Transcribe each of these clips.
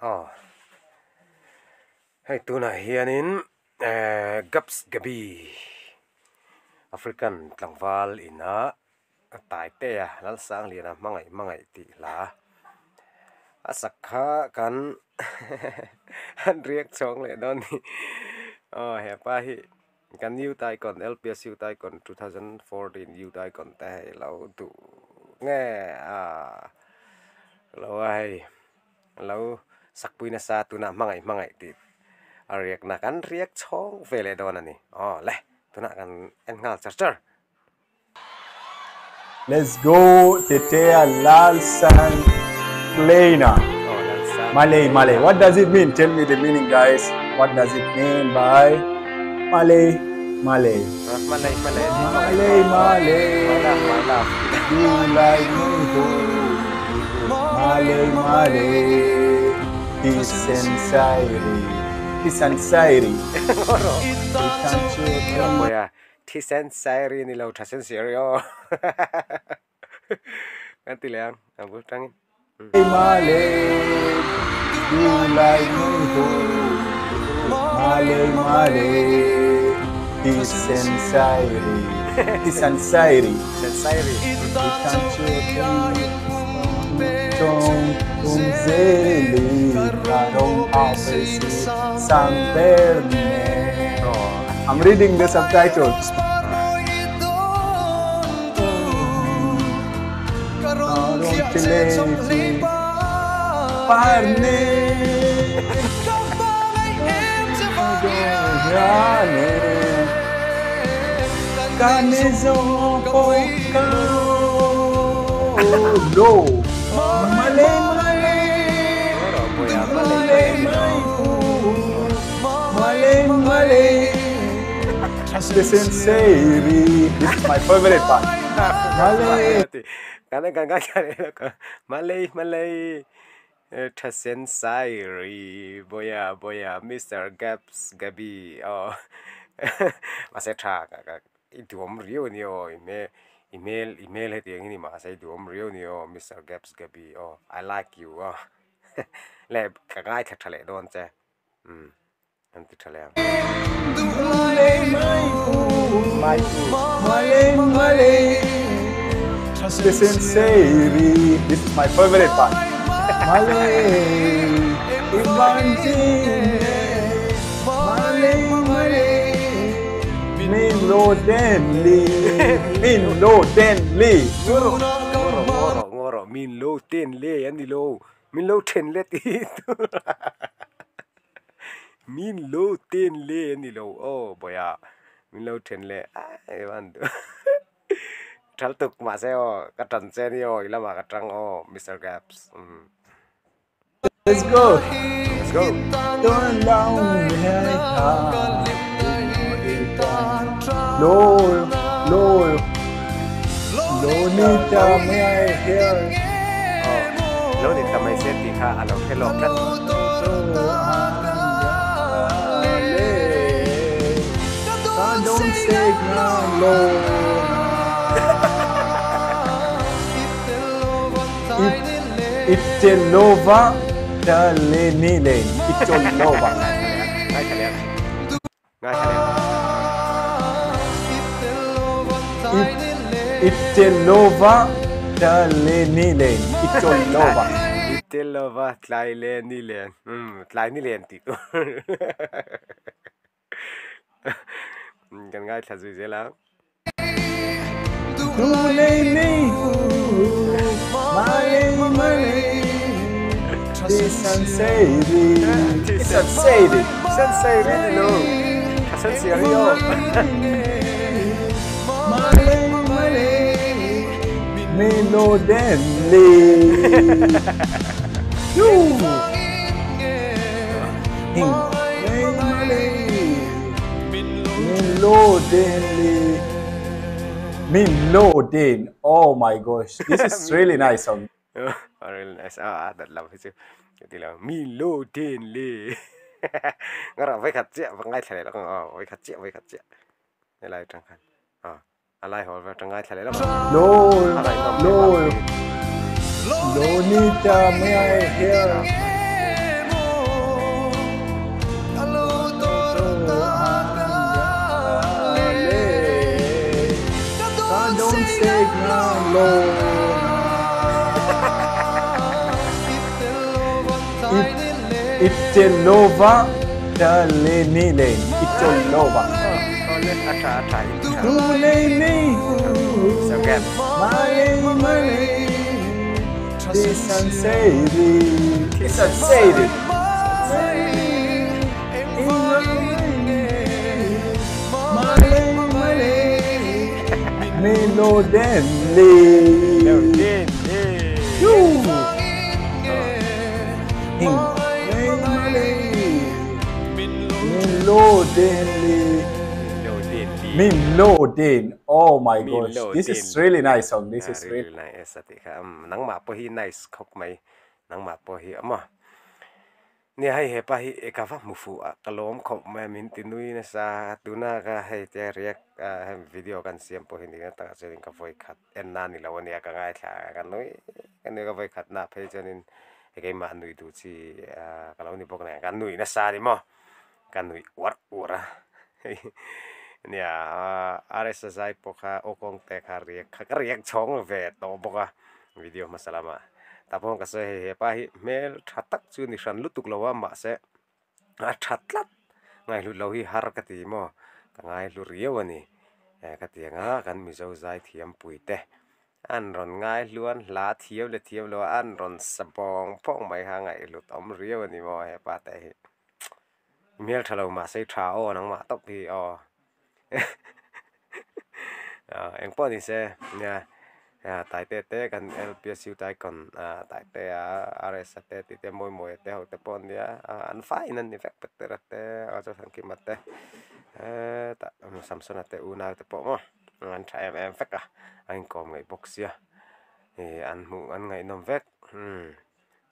oh hay tu na hianin gaps gabi African tlangval ina tai te Lalsangliana mangai ti la asakha kan han riek chhawng le don ni he pa hi kan yu tai kon LPS yu tai kon 2014 yu tai kon ta lo tu nghe lo ai lo zaipui na sa tu na mangai ti riek na kan riek chhawng vele don ani le tu na kan en ngal char Let's go Tetea Lalsangliana. Malay. What does it mean? Tell me the meaning, guys. What does it mean by Malay? Malay. You like me too. Malay. Tisansairi. Tisen sairi ni lau thasen serio. Ganti leang, abu tangin. Malay, you like me too. Malay, Tisansairi. I'm reading the subtitles. Malay. Listen, this is my favorite part. Malay. Thasen sairi boya Mr. Gaps Gabi masetra idiom rio ni email het yang ini mas idiom rio ni Mr. Gaps Gabi I like you le kagai thale don che anti thale Malay. Listen, this is my favorite part. Malay, Milo denli. Ngoro Milo tenle ani lo Milo tenle itu Milo tenle ani lo boya Milo tenle bantu Taltuk maseo katan senio ilama katang Mr. Gaps. Let's go. Turn down Lol. Lonita may hair. Lonita may seti ka ano kelok kan. Don't say no. Itelova Dalenilen. Itelova. Itelova Dalenilen. Itelova Tlailenilen. Tlailenilen itu. Kan ngai thazui zela. Malay. Tisansairi. Hello. Hasan serio. Malay. Milo denli. Minloden. Oh my gosh, this is really nice song. Really nice. That love is cái là Minloden le. Ngara với khát chẹt và ngay thề là với khát chẹt đây là trăng khăn alai hỏi và trăng ngay thề là Lonita may I hear Itelova Dalenile Itolova let atra Dulene so get Male Disansedi Melodenli Milodin. Oh my gosh, this is really nice song. This is really nice. Ati ka nang ma po hi nice khok mai nang ma po hi ama ni hai he pa hi ekafa mufu kalom khok ma min tinui na sa tuna ka hai te react video kan siam po hindi na ta cherin ka voi khat en na ni lawan ya ka ngai tha kan noi kan ka voi khat na phe chenin ke ma nui du chi kalau ni pok na kan nui na sa ni mo kan nui war ura nia ares zai poka okong te kariak chhawng ve to boka video masalama tapong ka se he pa hi mel thatak chu ni ran lutuk lawa ma se thatlat ngai lu lo hi har ka ti mo ka ngai lu riaw ani ka ti nga kan mi zo zai thiam pui te an ron ngai luan la thiam lo an ron sabong pong mai ha ngai lu tom riaw ani mo he pa te hi mel thalo ma se tha o nang ma top hi o em po ni se nha tại tê kan LPSU tai kon tại tê RS tê ti tê moi tê ho tê pon ya an fai nan ni fek peter tê o cho thang ki mat tê ta Samsung tê u na tê po mo an tha em fek anh kom ngai box ya an mu an ngai nom vek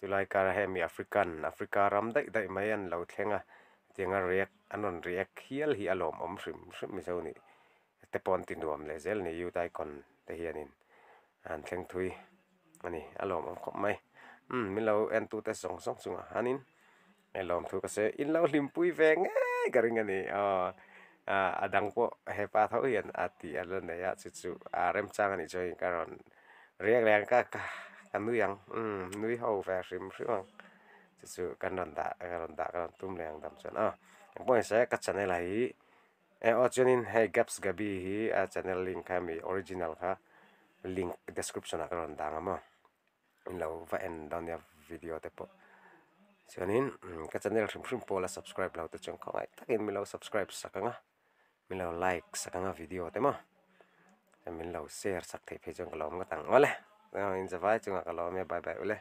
July kar he mi Africa ram dai mai an lo thenga tiếng react anon react hial hi alom shrim mi zo ni te pon tin duam le zel ni yu tai kon te hianin an thleng thui ani alom khop mai mi lo en tu te song sunga hanin elom thu ka se in lo Hlimpui ve nge garing ani adang po he pa tho hian ati alon ne ya chu rem chang ani choi karon react reng ka kan nu yang nui ho ve shrim chu kan ron da kan tum leng dam chan boy se ka channel hi o chunin hey gaps gabi hi channel link ka mi original kha link description ka ron dang ama lo va en don ya video te po chunin ka channel shrim po la subscribe lo te chong khawai takin mi lo subscribe sakanga mi lo like sakanga video te mo min lo share sak the phe chong kalom ka tang wale in zawai chunga kalom ya bye bye ule